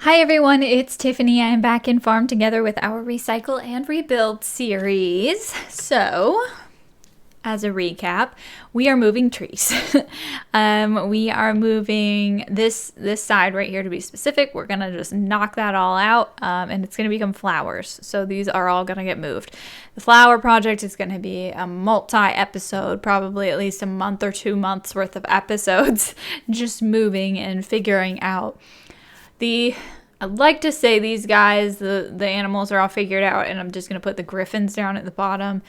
Hi everyone, it's Tiffany. I am back in Farm Together with our Recycle and Rebuild series. So, as a recap, we are moving trees. We are moving this side right here to be specific. We're going to just knock that all out and it's going to become flowers. So these are all going to get moved. The flower project is going to be a multi-episode, probably at least a month or 2 months worth of episodes, just moving and figuring out I'd like to say these guys, the animals are all figured out, and I'm just going to put the griffins down at the bottom.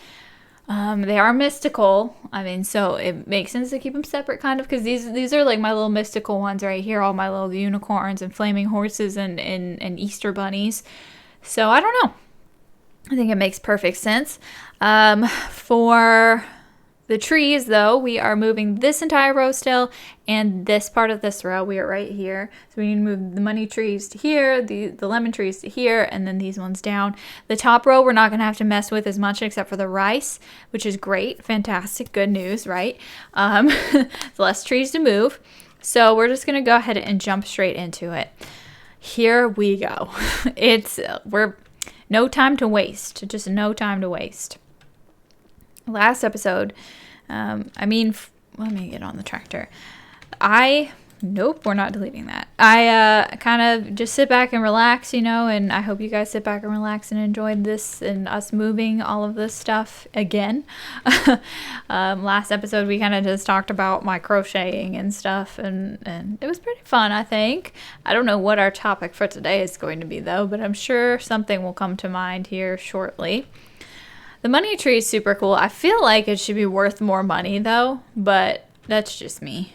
They are mystical. I mean, so it makes sense to keep them separate, kind of, because these are like my little mystical ones right here, all my little unicorns and flaming horses and Easter bunnies. So I don't know. I think it makes perfect sense. For the trees, though, we are moving this entire row still, and this part of this row, we are right here. So we need to move the money trees to here, the lemon trees to here, and then these ones down. The top row, we're not going to have to mess with as much except for the rice, which is great. Fantastic. Good news, right? Less trees to move. So we're just going to go ahead and jump straight into it. Here we go. We're no time to waste. Just no time to waste. Last episode, let me get on the tractor. Nope, we're not deleting that. I kind of just sit back and relax, and I hope you guys sit back and relax and enjoyed this and us moving all of this stuff again. Last episode, we kind of just talked about my crocheting and stuff, and it was pretty fun, I think. I don't know what our topic for today is going to be, though, but I'm sure something will come to mind here shortly. The money tree is super cool. I feel like it should be worth more money, though, but that's just me.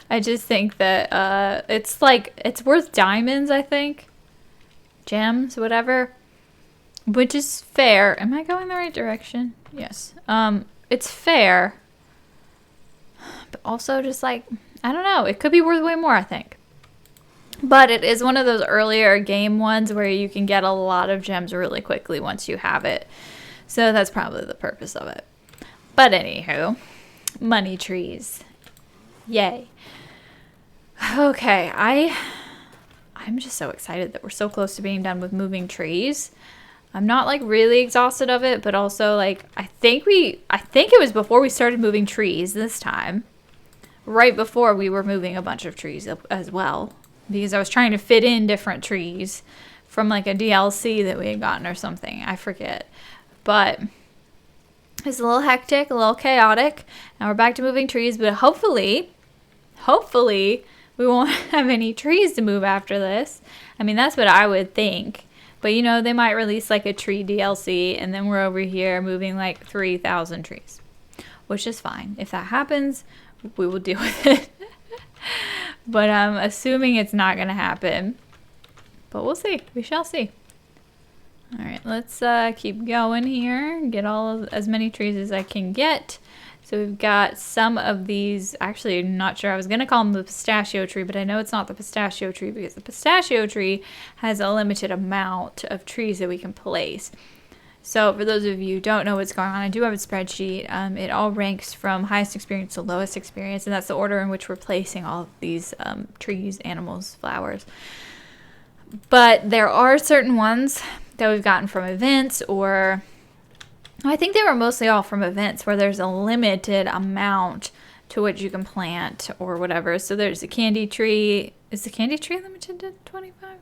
I just think that it's worth diamonds, I think. Gems, whatever. Which is fair. Am I going the right direction? Yes. It's fair. But also just I don't know. It could be worth way more, I think. But it is one of those earlier game ones where you can get a lot of gems really quickly once you have it. So that's probably the purpose of it. But anywho, money trees. Yay. Okay, I'm just so excited that we're so close to being done with moving trees. I'm not really exhausted of it, but also I think it was before we started moving trees this time. Right before we were moving a bunch of trees as well. Because I was trying to fit in different trees from a DLC that we had gotten or something. I forget. But it's a little hectic, a little chaotic. Now we're back to moving trees, but hopefully we won't have any trees to move after this. I mean, that's what I would think. But they might release a tree DLC, and then we're over here moving 3,000 trees. Which is fine. If that happens, we will deal with it. But I'm assuming it's not going to happen. But we'll see. We shall see. Alright, let's keep going here. Get as many trees as I can get. So we've got some of these. Actually, I'm not sure. I was going to call them the pistachio tree, but I know it's not the pistachio tree because the pistachio tree has a limited amount of trees that we can place. So for those of you who don't know what's going on, I do have a spreadsheet. It all ranks from highest experience to lowest experience, and that's the order in which we're placing all of these trees, animals, flowers. But there are certain ones that we've gotten from events, or I think they were mostly all from events where there's a limited amount to which you can plant or whatever. So there's a candy tree. Is the candy tree limited to 25?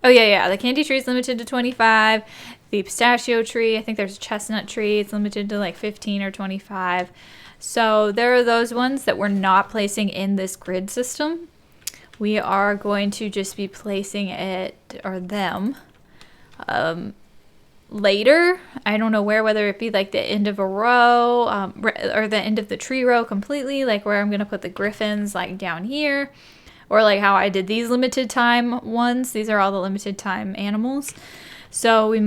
Oh, yeah. The candy tree is limited to 25. The pistachio tree, I think there's a chestnut tree. It's limited to 15 or 25. So there are those ones that we're not placing in this grid system. We are going to just be placing them later. I don't know whether it be the end of a row or the end of the tree row completely, where I'm going to put the griffins down here. Or how I did these limited time ones. These are all the limited time animals. So we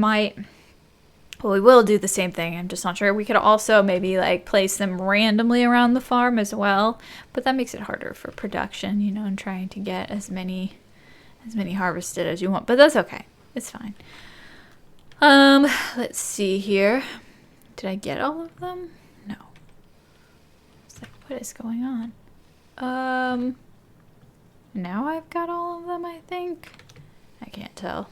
will do the same thing. I'm just not sure. We could also maybe place them randomly around the farm as well. But that makes it harder for production, and trying to get as many harvested as you want. But that's okay. It's fine. Let's see here. Did I get all of them? No. It's what is going on? Now I've got all of them, I think. I can't tell.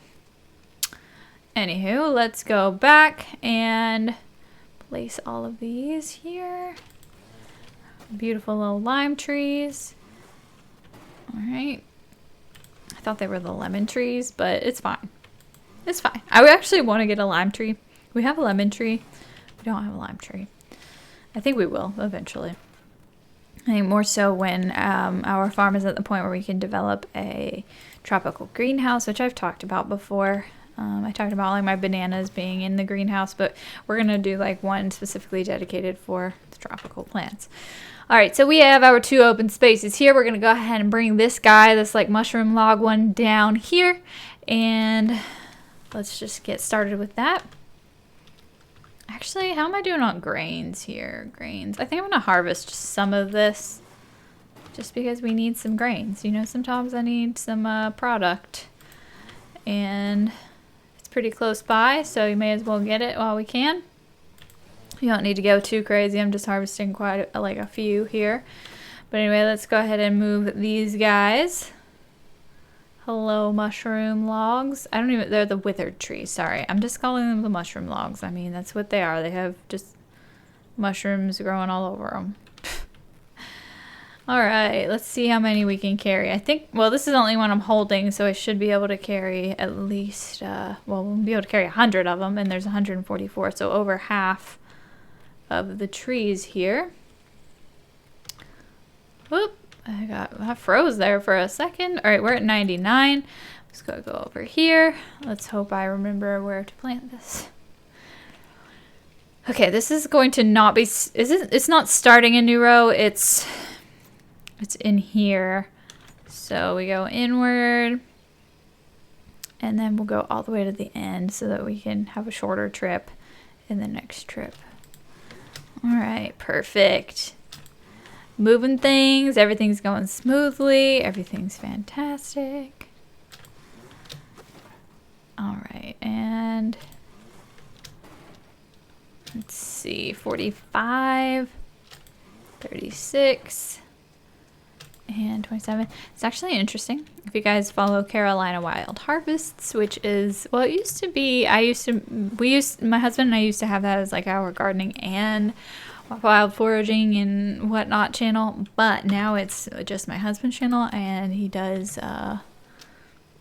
Anywho, let's go back and place all of these here. Beautiful little lime trees. All right. I thought they were the lemon trees, but it's fine. It's fine. I actually want to get a lime tree. We have a lemon tree. We don't have a lime tree. I think we will eventually. I think more so when our farm is at the point where we can develop a tropical greenhouse, which I've talked about before. I talked about like my bananas being in the greenhouse, but we're going to do like one specifically dedicated for the tropical plants. All right, so we have our 2 open spaces here. We're going to go ahead and bring this guy, this like mushroom log one, down here. And let's just get started with that. Actually, how am I doing on grains here? Grains. I think I'm going to harvest just some of this just because we need some grains. You know, sometimes I need some product. And it's pretty close by, so you may as well get it while we can. You don't need to go too crazy. I'm just harvesting quite a few here. But anyway, let's go ahead and move these guys. Hello, mushroom logs. They're the withered trees. Sorry, I'm just calling them the mushroom logs. I mean, that's what they are. They have just mushrooms growing all over them. All right, let's see how many we can carry. I think, well, this is the only one I'm holding, so I should be able to carry at least, well, we'll be able to carry 100 of them, and there's 144, so over half of the trees here. Whoop. I froze there for a second. All right, we're at 99. Let's go over here. Let's hope I remember where to plant this. Okay, this is going to not be, it's not starting a new row. It's in here. So we go inward and then we'll go all the way to the end so that we can have a shorter trip in the next trip. All right, perfect. Moving things, everything's going smoothly, everything's fantastic. All right, and let's see, 45, 36, and 27. It's actually interesting if you guys follow Carolina Wild Harvests, which is, well, it used to be, my husband and I used to have that as like our gardening and wild foraging and whatnot channel, but now it's just my husband's channel, and he does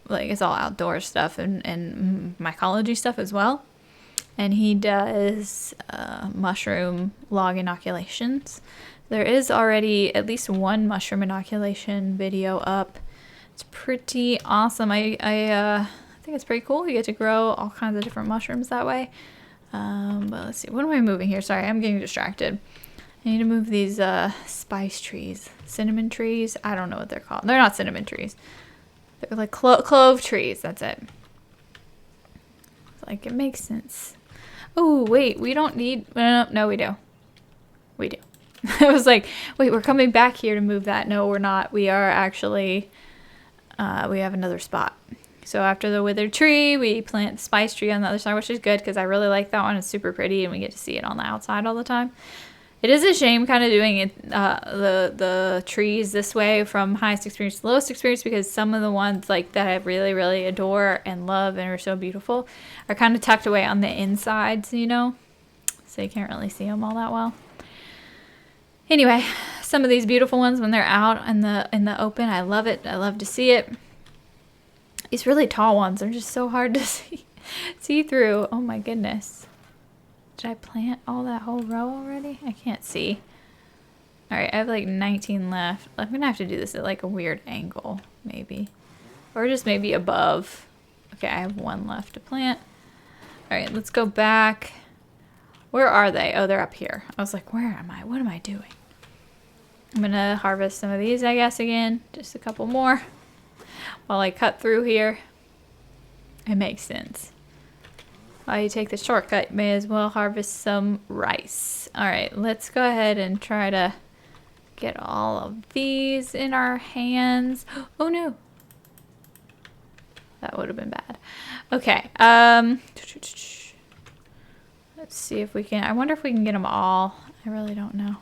like it's all outdoor stuff and mycology stuff as well, and he does mushroom log inoculations. There is already at least one mushroom inoculation video up. It's pretty awesome. I think it's pretty cool. You get to grow all kinds of different mushrooms that way. But let's see, what am I moving here? Sorry, I'm getting distracted. I need to move these spice trees, cinnamon trees. I don't know what they're called. They're not cinnamon trees. They're like clove trees. That's it. Like, it makes sense. Oh, wait, we don't need, no, we do. We do. I was like, wait, we're coming back here to move that. No, we're not. We are actually, we have another spot. So after the withered tree, we plant the spice tree on the other side, which is good because I really like that one. It's super pretty and we get to see it on the outside all the time. It is a shame kind of doing it, the trees this way from highest experience to lowest experience, because some of the ones like that I really, really adore and love and are so beautiful are kind of tucked away on the insides, you know, so you can't really see them all that well. Anyway, some of these beautiful ones when they're out in the open, I love it. I love to see it. These really tall ones are just so hard to see through. Oh my goodness. Did I plant all that whole row already? I can't see. All right, I have like 19 left. I'm going to have to do this at like a weird angle, maybe. Or just maybe above. Okay, I have one left to plant. All right, let's go back. Where are they? Oh, they're up here. I was like, where am I? What am I doing? I'm going to harvest some of these, I guess, again. Just a couple more. While I cut through here. It makes sense. While you take the shortcut, you may as well harvest some rice. Alright, let's go ahead and try to get all of these in our hands. Oh no! That would have been bad. Okay, let's see if we can, I wonder if we can get them all. I really don't know.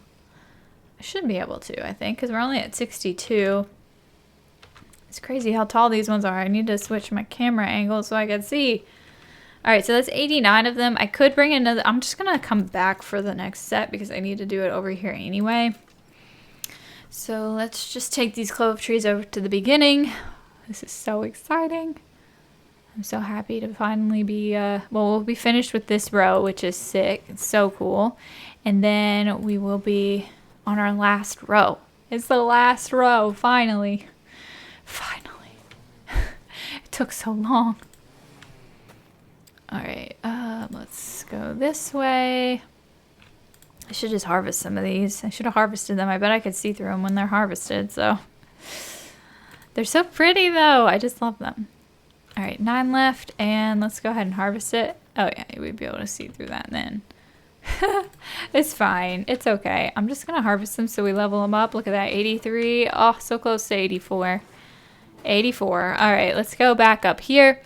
I should be able to, I think, because we're only at 62. It's crazy how tall these ones are. I need to switch my camera angle so I can see. All right, so that's 89 of them. I could bring another. I'm just going to come back for the next set because I need to do it over here anyway. So let's just take these clove trees over to the beginning. This is so exciting. I'm so happy to finally be, well, we'll be finished with this row, which is sick. It's so cool. And then we will be on our last row. It's the last row, finally. Finally. It took so long. All right, let's go this way. I should just harvest some of these. I should have harvested them. I bet I could see through them when they're harvested, so. They're so pretty, though. I just love them. All right, 9 left, and let's go ahead and harvest it. Oh, yeah, we'd be able to see through that then. It's fine. It's okay. I'm just going to harvest them so we level them up. Look at that, 83. Oh, so close to 84. 84. All right, let's go back up here.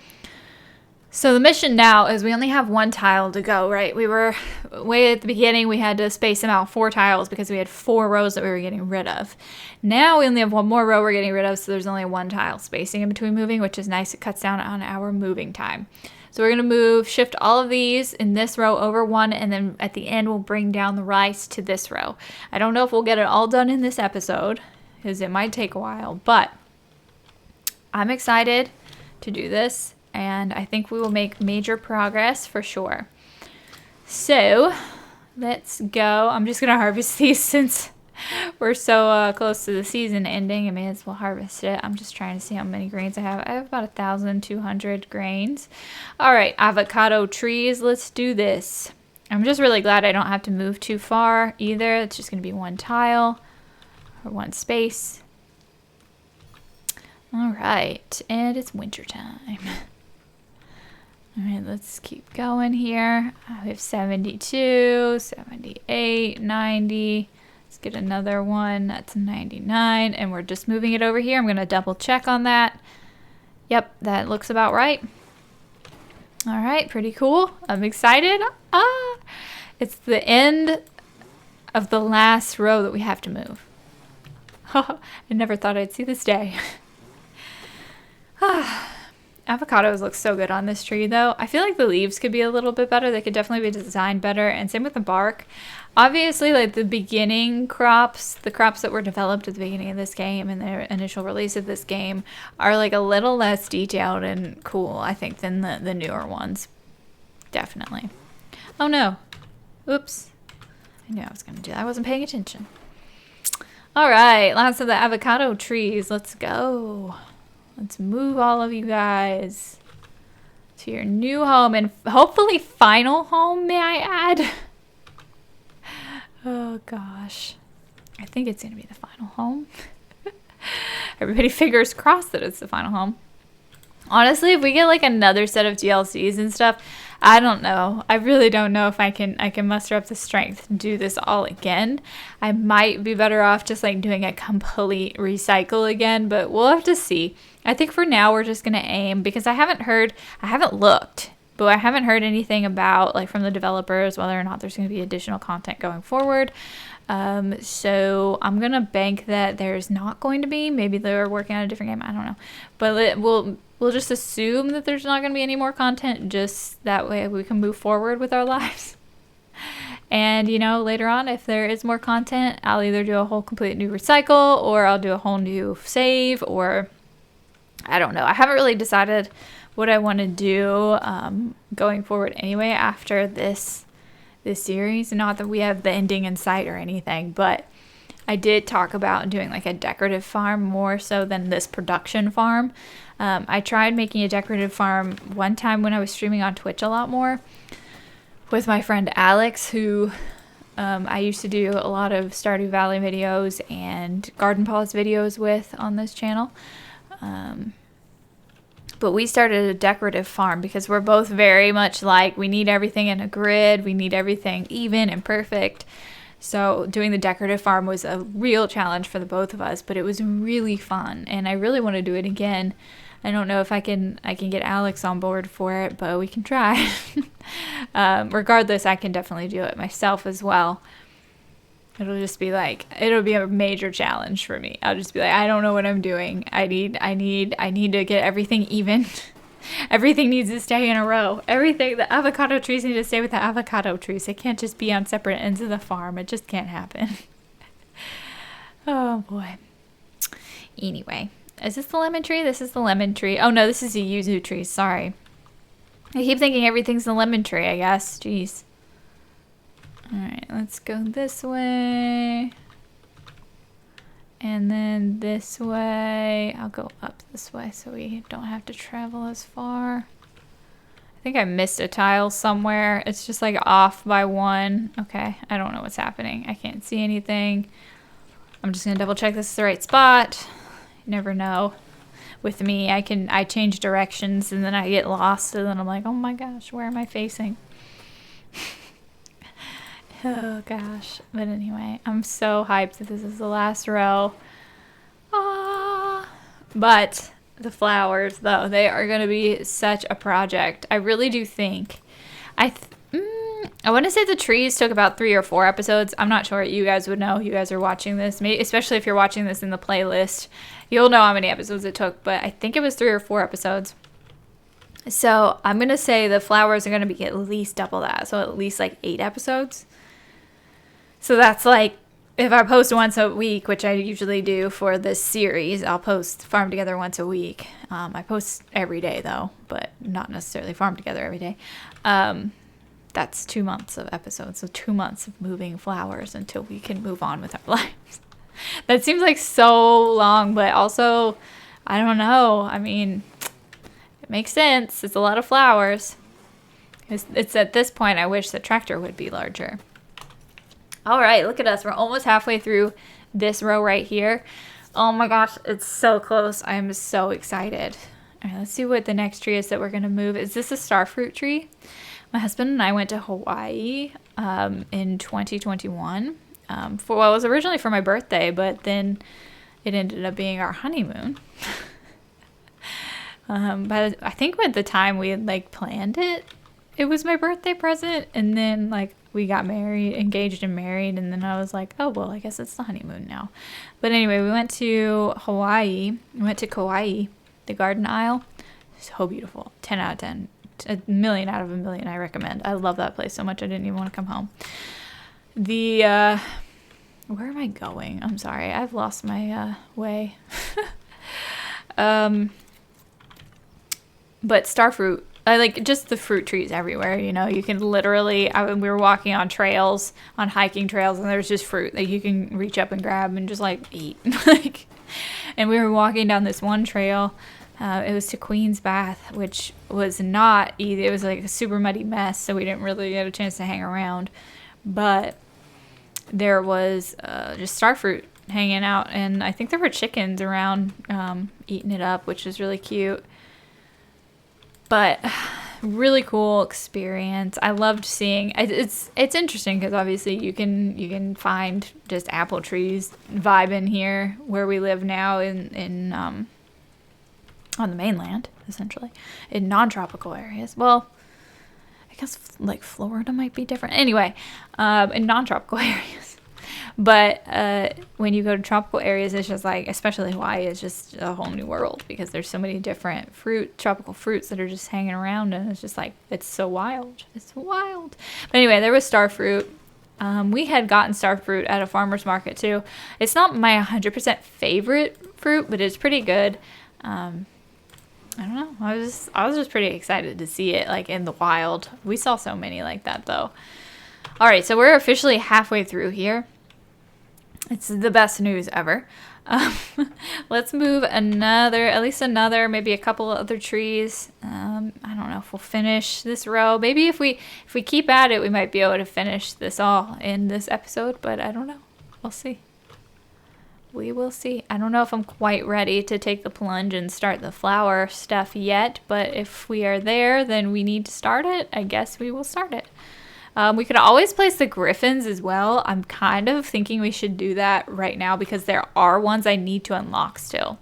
So the mission now is we only have 1 tile to go, right? We were way at the beginning, we had to space them out 4 tiles because we had 4 rows that we were getting rid of. Now we only have 1 more row we're getting rid of, so there's only 1 tile spacing in between moving, which is nice. It cuts down on our moving time. So we're gonna shift all of these in this row over 1, and then at the end we'll bring down the rice to this row. I don't know if we'll get it all done in this episode, because it might take a while, but I'm excited to do this. And I think we will make major progress for sure. So let's go. I'm just going to harvest these since we're so close to the season ending. I may as well harvest it. I'm just trying to see how many grains I have. I have about 1,200 grains. All right, avocado trees. Let's do this. I'm just really glad I don't have to move too far either. It's just going to be 1 tile or 1 space. All right, and it's winter time. All right, let's keep going here. We have 72, 78, 90. Let's get another one. That's 99. And we're just moving it over here. I'm going to double check on that. Yep, that looks about right. All right, pretty cool. I'm excited. It's the end of the last row that we have to move. I never thought I'd see this day. Avocados look so good on this tree, though. I feel like the leaves could be a little bit better. They could definitely be designed better, and same with the bark. Obviously, like the beginning crops, the crops that were developed at the beginning of this game and the initial release of this game are like a little less detailed and cool, I think, than the newer ones. Definitely. Oh, no. Oops. I knew I was going to do that. I wasn't paying attention. All right, lots of the avocado trees. Let's go. Let's move all of you guys to your new home and hopefully final home, may I add? Oh gosh. I think it's going to be the final home. Everybody fingers crossed that it's the final home. Honestly, if we get like another set of DLCs and stuff, I don't know. I really don't know if I can muster up the strength to do this all again. I might be better off just like doing a complete recycle again, but we'll have to see. I think for now we're just going to aim because I haven't looked, but I haven't heard anything about like from the developers whether or not there's going to be additional content going forward. So I'm going to bank that there's not going to be. Maybe they're working on a different game. I don't know. But we'll just assume that there's not going to be any more content. Just that way we can move forward with our lives. And, you know, later on, if there is more content, I'll either do a whole complete new recycle or I'll do a whole new save or I don't know. I haven't really decided what I want to do going forward anyway after this series. Not that we have the ending in sight or anything, but I did talk about doing like a decorative farm more so than this production farm. I tried making a decorative farm one time when I was streaming on Twitch a lot more with my friend Alex, who I used to do a lot of Stardew Valley videos and garden pause videos with on this channel. But we started a decorative farm because we're both very much like we need everything in a grid. We need everything even and perfect. So doing the decorative farm was a real challenge for the both of us, but it was really fun and I really want to do it again. I don't know if I can get Alex on board for it, but we can try. Regardless, I can definitely do it myself as well. It'll just be like, it'll be a major challenge for me. I'll just be like, I don't know what I'm doing. I need to get everything even. Everything needs to stay in a row. Everything, the avocado trees need to stay with the avocado trees. They can't just be on separate ends of the farm. It just can't happen. Oh boy. Anyway, is this the lemon tree? This is the lemon tree. Oh no, this is a yuzu tree. Sorry. I keep thinking everything's the lemon tree, I guess. Jeez. Alright, let's go this way. And then this way. I'll go up this way so we don't have to travel as far. I think I missed a tile somewhere. It's just like off by 1. Okay, I don't know what's happening. I can't see anything. I'm just gonna double check this is the right spot. You never know. With me, I change directions and then I get lost and then I'm like, oh my gosh, where am I facing? Oh gosh. But anyway, I'm so hyped that this is the last row. Ah. But the flowers, though, they are going to be such a project. I really do think. I want to say the trees took about 3 or 4 episodes. I'm not sure. You guys would know. You guys are watching this. Maybe, especially if you're watching this in the playlist. You'll know how many episodes it took. But I think it was 3 or 4 episodes. So I'm going to say the flowers are going to be at least double that. So at least like 8 episodes. So that's like, if I post once a week, which I usually do for this series, I'll post Farm Together once a week. I post every day though, but not necessarily Farm Together every day. That's 2 months of episodes. So 2 months of moving flowers until we can move on with our lives. That seems like so long, but also, I don't know. I mean, it makes sense. It's a lot of flowers. It's at this point, I wish the tractor would be larger. All right, look at us. We're almost halfway through this row right here. Oh my gosh, it's so close. I am so excited. All right, let's see what the next tree is that we're going to move. Is this a starfruit tree? My husband and I went to Hawaii in 2021. It was originally for my birthday, but then it ended up being our honeymoon. But I think at the time we had like planned it, it was my birthday present, and then like we got married, engaged and married, and then I was like, oh, well, I guess it's the honeymoon now. But anyway, we went to Hawaii. We went to Kauai, the garden aisle. So beautiful. 10 out of 10. A million out of a million, I recommend. I love that place so much I didn't even want to come home. Where am I going? I'm sorry. I've lost my way. But starfruit. I like just the fruit trees everywhere, you know. You can literally, we were walking on trails, on hiking trails, and there's just fruit that you can reach up and grab and just like eat. And we were walking down this one trail. It was to Queen's Bath, which was not easy. It was like a super muddy mess, so we didn't really get a chance to hang around. But there was just starfruit hanging out, and I think there were chickens around eating it up, which was really cute. But really cool experience. I loved seeing. It's interesting because obviously you can find just apple trees vibing here where we live now in on the mainland, essentially, in non-tropical areas. Well, I guess like Florida might be different. Anyway, in non-tropical areas. But when you go to tropical areas, it's just like, especially Hawaii, it's just a whole new world because there's so many different tropical fruits that are just hanging around, and it's just like, it's so wild. It's wild. But anyway, there was starfruit. We had gotten starfruit at a farmer's market too. It's not my 100% favorite fruit, but it's pretty good. I don't know. I was just pretty excited to see it like in the wild. We saw so many like that though. All right, so we're officially halfway through here. It's the best news ever. Let's move at least another, maybe a couple of other trees. I don't know if we'll finish this row. Maybe if we keep at it, we might be able to finish this all in this episode, but I don't know. We'll see. We will see. I don't know if I'm quite ready to take the plunge and start the flower stuff yet, but if we are there, then we need to start it. I guess we will start it. We could always place the griffins as well. I'm kind of thinking we should do that right now because there are ones I need to unlock still.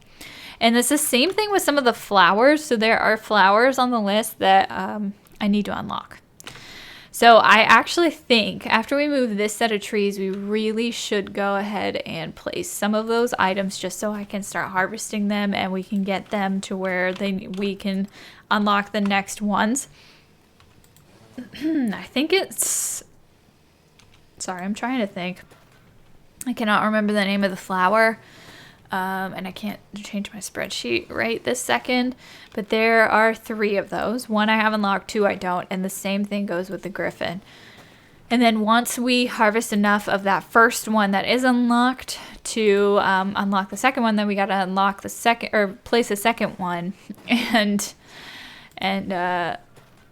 And it's the same thing with some of the flowers. So there are flowers on the list that I need to unlock. So I actually think after we move this set of trees, we really should go ahead and place some of those items just so I can start harvesting them and we can get them to where we can unlock the next ones. I think it's... Sorry, I'm trying to think. I cannot remember the name of the flower. And I can't change my spreadsheet right this second, but there are 3 of those. 1 I have unlocked, 2 I don't, and the same thing goes with the griffin. And then once we harvest enough of that first one that is unlocked to unlock the second one, then we got to unlock the second, or place the second one, and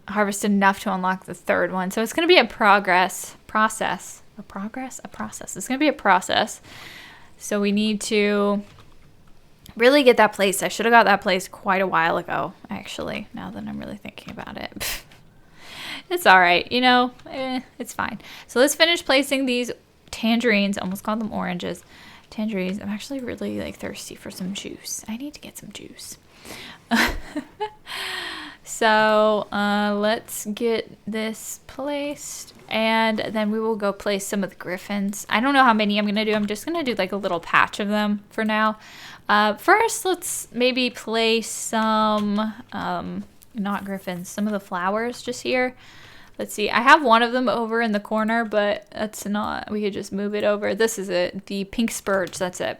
harvest enough to unlock the third one. So it's going to be a process. It's going to be a process. So we need to really get that place. I should have got that place quite a while ago, actually, now that I'm really thinking about it. It's all right, you know, it's fine. So let's finish placing these tangerines. I almost called them oranges. Tangerines. I'm actually really like thirsty for some juice. I need to get some juice. So let's get this placed, and then we will go place some of the griffins. I don't know how many I'm going to do. I'm just going to do like a little patch of them for now. First, let's maybe place some, not griffins, some of the flowers just here. Let's see. I have one of them over in the corner, but that's not, we could just move it over. This is it, the pink spurge, that's it.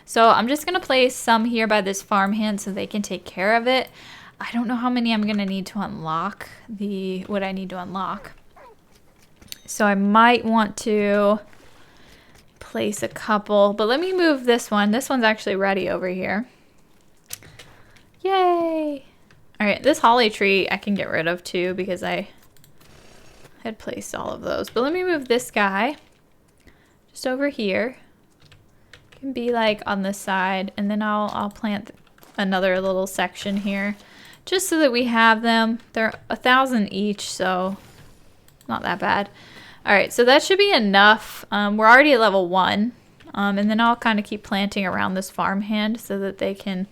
So I'm just going to place some here by this farmhand so they can take care of it. I don't know how many I'm going to need to unlock what I need to unlock. So I might want to place a couple, but let me move this one. This one's actually ready over here. Yay! All right, this holly tree I can get rid of too because I had placed all of those. But let me move this guy just over here. It can be like on this side, and then I'll plant another little section here. Just so that we have them. They're 1,000 each, so not that bad. All right, so that should be enough. We're already at level 1. And then I'll kind of keep planting around this farmhand so that they can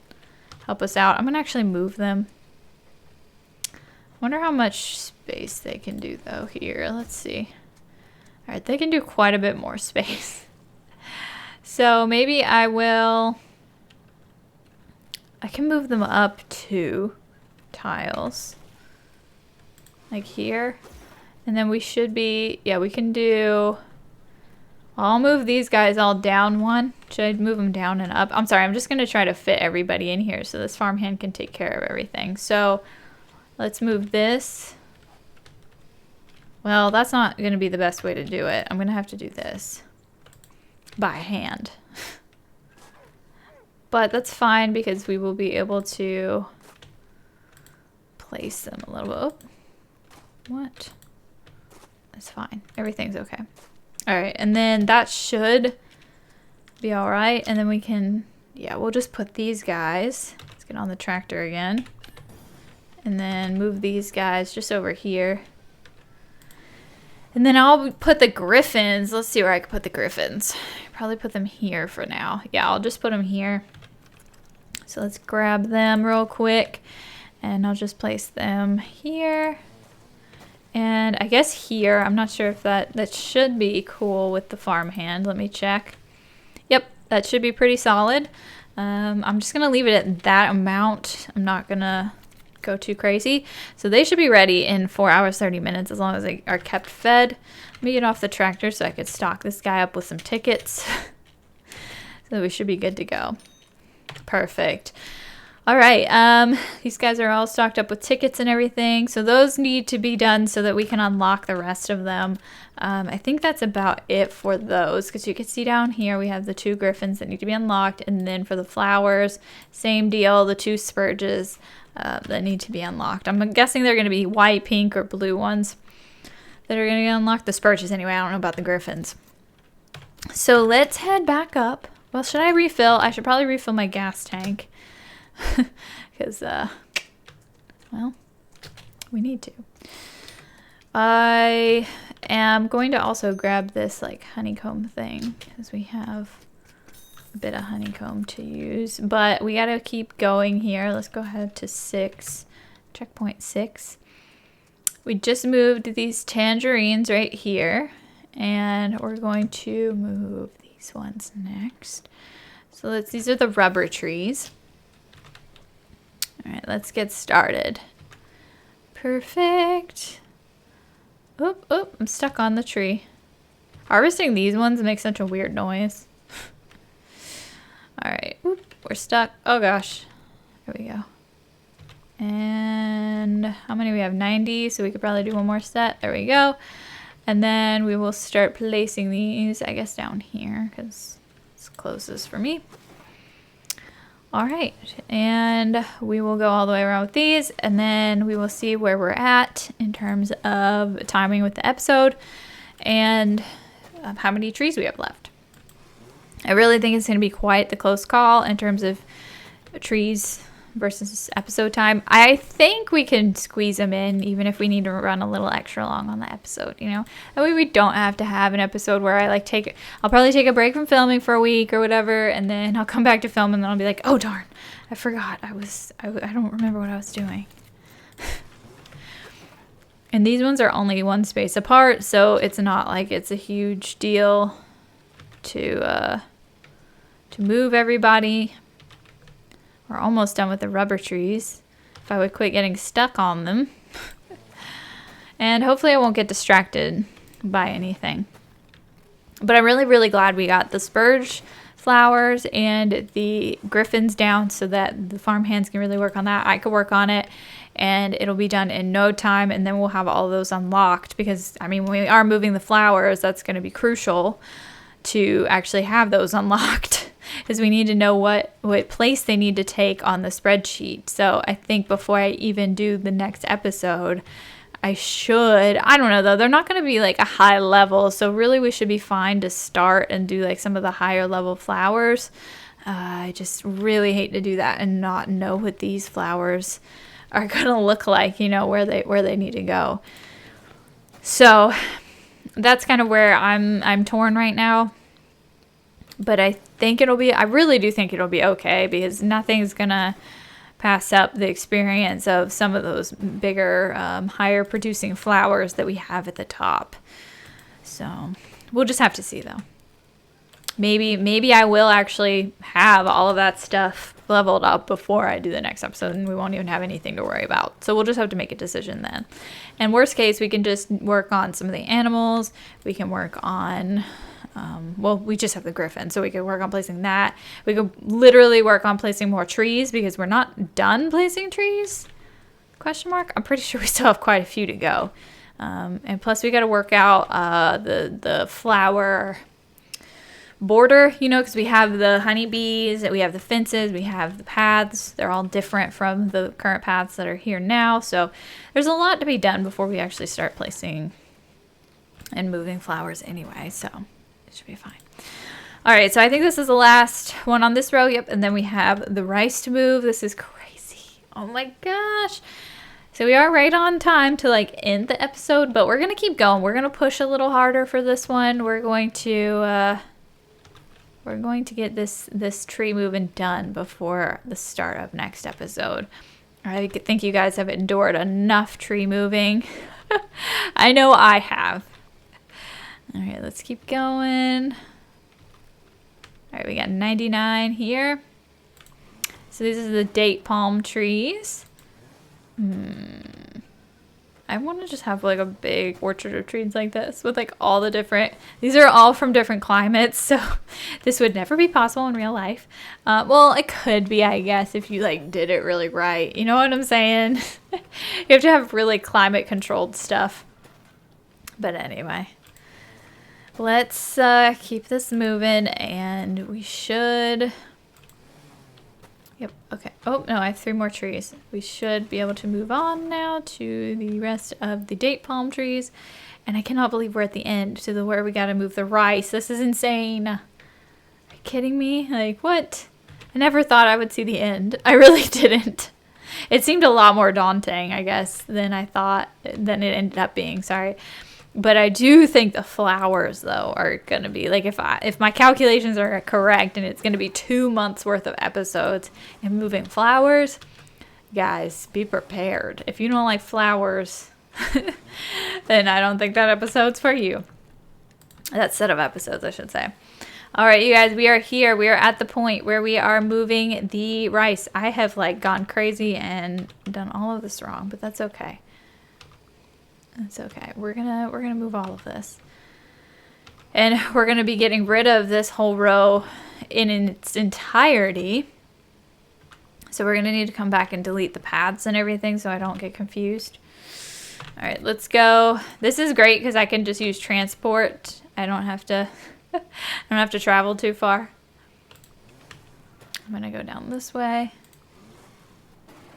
help us out. I'm going to actually move them. I wonder how much space they can do, though, here. Let's see. All right, they can do quite a bit more space. So maybe I can move them up 2 tiles like here, and then we should be, yeah, we can do, I'll move these guys all down 1. Should I move them down and up? I'm sorry, I'm just going to try to fit everybody in here so this farmhand can take care of everything. So let's move this. Well, that's not going to be the best way to do it. I'm going to have to do this by hand. But that's fine because we will be able to place them a little bit. Oh, what? It's fine. Everything's okay. All right, and then that should be all right. And then we can, yeah, we'll just put these guys. Let's get on the tractor again. And then move these guys just over here. And then I'll put the griffins. Let's see where I can put the griffins. Probably put them here for now. Yeah, I'll just put them here. So let's grab them real quick. And I'll just place them here. And I guess here, I'm not sure if that should be cool with the farmhand. Let me check. Yep, that should be pretty solid. I'm just gonna leave it at that amount. I'm not gonna go too crazy. So they should be ready in 4 hours, 30 minutes as long as they are kept fed. Let me get off the tractor so I could stock this guy up with some tickets. So we should be good to go. Perfect. All right, these guys are all stocked up with tickets and everything, so those need to be done so that we can unlock the rest of them. I think that's about it for those, because you can see down here we have the 2 griffins that need to be unlocked, and then for the flowers, same deal, the 2 spurges that need to be unlocked. I'm guessing they're going to be white, pink, or blue ones that are going to get unlocked. The spurges anyway, I don't know about the griffins. So let's head back up. Well, should I refill? I should probably refill my gas tank. Because, well, we need to. I am going to also grab this, like, honeycomb thing, because we have a bit of honeycomb to use. But we got to keep going here. Let's go ahead to 6, checkpoint 6. we just moved these tangerines right here, and we're going to move these ones next. So these are the rubber trees. All right, let's get started. Perfect. Oop, I'm stuck on the tree. Harvesting these ones makes such a weird noise. All right, we're stuck. Oh gosh, here we go. And how many we have? 90, so we could probably do one more set. There we go. And then we will start placing these, I guess, down here because it's closest for me. All right, and we will go all the way around with these, and then we will see where we're at in terms of timing with the episode and how many trees we have left. I really think it's going to be quite the close call in terms of trees versus episode time. I think we can squeeze them in even if we need to run a little extra long on the episode, you know? That way we don't have to have an episode where I like I'll probably take a break from filming for a week or whatever, and then I'll come back to film and then I'll be like, oh darn, I forgot. I don't remember what I was doing. And these ones are only one space apart, so it's not like it's a huge deal to move everybody. We're almost done with the rubber trees. If I would quit getting stuck on them. And hopefully I won't get distracted by anything. But I'm really, really glad we got the spurge flowers and the griffins down so that the farm hands can really work on that. I could work on it and it'll be done in no time, and then we'll have all those unlocked because, I mean, when we are moving the flowers, that's going to be crucial to actually have those unlocked. Because we need to know what place they need to take on the spreadsheet. So I think before I even do the next episode, I don't know though, they're not going to be like a high level, so really we should be fine to start and do like some of the higher level flowers. I just really hate to do that and not know what these flowers are going to look like, you know, where they need to go. So that's kind of where I'm torn right now. But I really do think it'll be okay because nothing's going to pass up the experience of some of those bigger, higher producing flowers that we have at the top. So we'll just have to see though. Maybe I will actually have all of that stuff leveled up before I do the next episode and we won't even have anything to worry about. So we'll just have to make a decision then. And worst case, we can just work on some of the animals. We can work on... we just have the griffin, so we could work on placing that. We could literally work on placing more trees because we're not done placing trees? Question mark? I'm pretty sure we still have quite a few to go. And plus we got to work out the flower border, you know, because we have the honeybees, we have the fences, we have the paths. They're all different from the current paths that are here now. So there's a lot to be done before we actually start placing and moving flowers anyway. So should be fine. All right, so I think this is the last one on this row. Yep, and then we have the rice to move. This is crazy. Oh my gosh. So we are right on time to like end the episode, but we're gonna keep going. We're gonna push a little harder for this one. We're going to get this tree moving done before the start of next episode. I think you guys have endured enough tree moving. I know I have. All right, let's keep going. All right, we got 99 here. So these are the date palm trees. I want to just have like a big orchard of trees like this with like all the different, these are all from different climates. So this would never be possible in real life. Well, it could be, I guess, if you like did it really right. You know what I'm saying? You have to have really climate controlled stuff. But anyway. Let's keep this moving, and we should... Yep, okay. Oh, no, I have 3 more trees. We should be able to move on now to the rest of the date palm trees. And I cannot believe we're at the end to where we gotta move the rice. This is insane. Are you kidding me? Like, what? I never thought I would see the end. I really didn't. It seemed a lot more daunting, I guess, than I thought, than it ended up being. Sorry. But I do think the flowers, though, are going to be, like, if my calculations are correct and it's going to be 2 months worth of episodes and moving flowers, guys, be prepared. If you don't like flowers, then I don't think that episode's for you. That set of episodes, I should say. All right, you guys, we are here. We are at the point where we are moving the rice. I have like gone crazy and done all of this wrong, but that's okay. That's okay. We're gonna move all of this. And we're gonna be getting rid of this whole row in its entirety. So we're gonna need to come back and delete the paths and everything so I don't get confused. All right, let's go. This is great because I can just use transport. I don't have to travel too far. I'm gonna go down this way.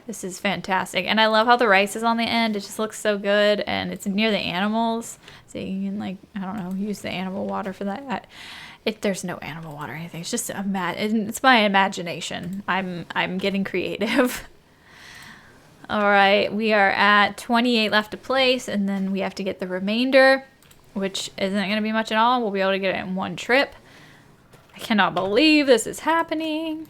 This is fantastic. And I love how the rice is on the end. It just looks so good, and it's near the animals. So you can, like, I don't know, use the animal water for that. There's no animal water or anything. It's just it's my imagination. I'm getting creative. All right, we are at 28 left to place, and then we have to get the remainder, which isn't going to be much at all. We'll be able to get it in one trip. I cannot believe this is happening.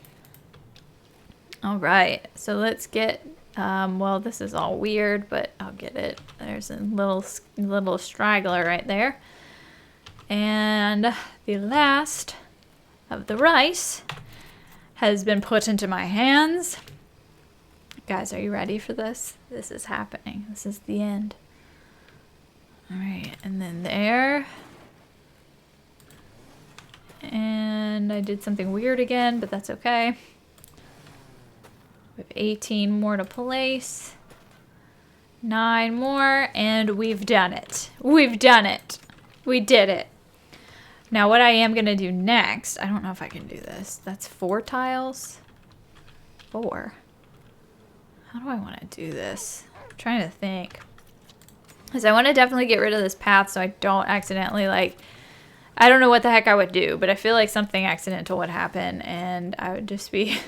All right, so let's get, well, this is all weird, but I'll get it. There's a little straggler right there. And the last of the rice has been put into my hands. Guys, are you ready for this? This is happening. This is the end. All right, and then there. And I did something weird again, but that's okay. We have 18 more to place. 9 more, and we've done it. We've done it. We did it. Now what I am gonna do next, I don't know if I can do this. That's 4 tiles. 4. How do I want to do this? I'm trying to think. Because I want to definitely get rid of this path so I don't accidentally, like, I don't know what the heck I would do, but I feel like something accidental would happen and I would just be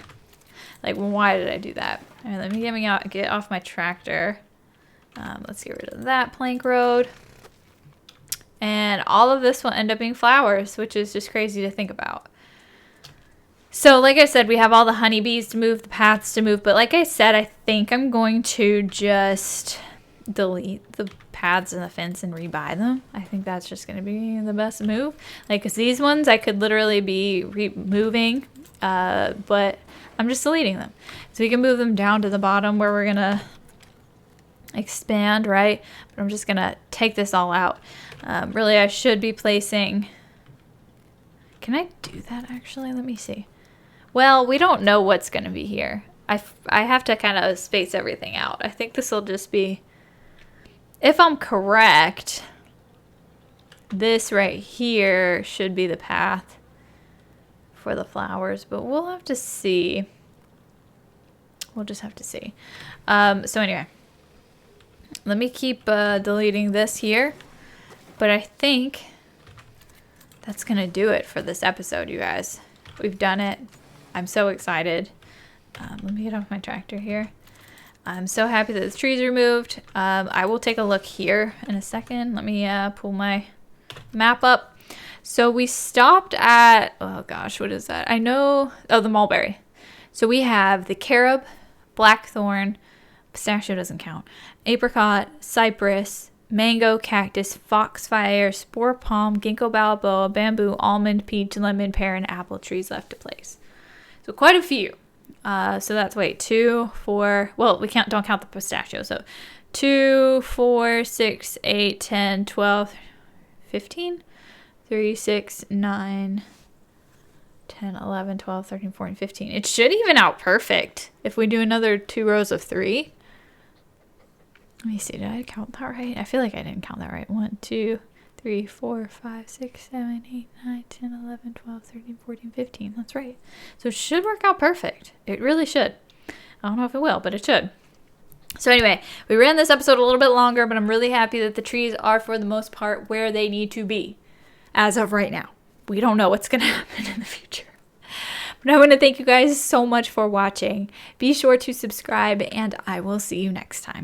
like, well, why did I do that? All right, let me get off my tractor. Let's get rid of that plank road. And all of this will end up being flowers, which is just crazy to think about. So like I said, we have all the honeybees to move, the paths to move. But like I said, I think I'm going to just delete the paths and the fence and rebuy them. I think that's just going to be the best move. Like, because these ones I could literally be removing, but I'm just deleting them. So we can move them down to the bottom where we're going to expand, right? But I'm just going to take this all out. Really, I should be placing... Can I do that actually? Let me see. Well, we don't know what's going to be here. I have to kind of space everything out. I think this will just be, if I'm correct, this right here should be the path for the flowers, but we'll have to see. We'll just have to see. So anyway, let me keep deleting this here, but I think that's going to do it for this episode, you guys. We've done it. I'm so excited. Let me get off my tractor here. I'm so happy that the trees are moved. I will take a look here in a second. Let me pull my map up. So we stopped at, oh gosh, what is that? I know, oh, the mulberry. So we have the carob, blackthorn, pistachio doesn't count, apricot, cypress, mango, cactus, foxfire, spore palm, ginkgo biloba, bamboo, almond, peach, lemon, pear, and apple trees left to place. So quite a few. So that's, wait, 2, 4, well, we don't count the pistachio. So 2, 4, 6, 8, 10, 12, 15, 3, 6, 9, 10, 11, 12, 13, 14, 15. It should even out perfect if we do another 2 rows of 3. Let me see, did I count that right? I feel like I didn't count that right. 1, 2, 3, 4, 5, 6, 7, 8, 9, 10, 11, 12, 13, 14, 15. That's right. So it should work out perfect. It really should. I don't know if it will, but it should. So anyway, we ran this episode a little bit longer, but I'm really happy that the trees are, for the most part, where they need to be as of right now. We don't know what's going to happen in the future. But I want to thank you guys so much for watching. Be sure to subscribe, and I will see you next time.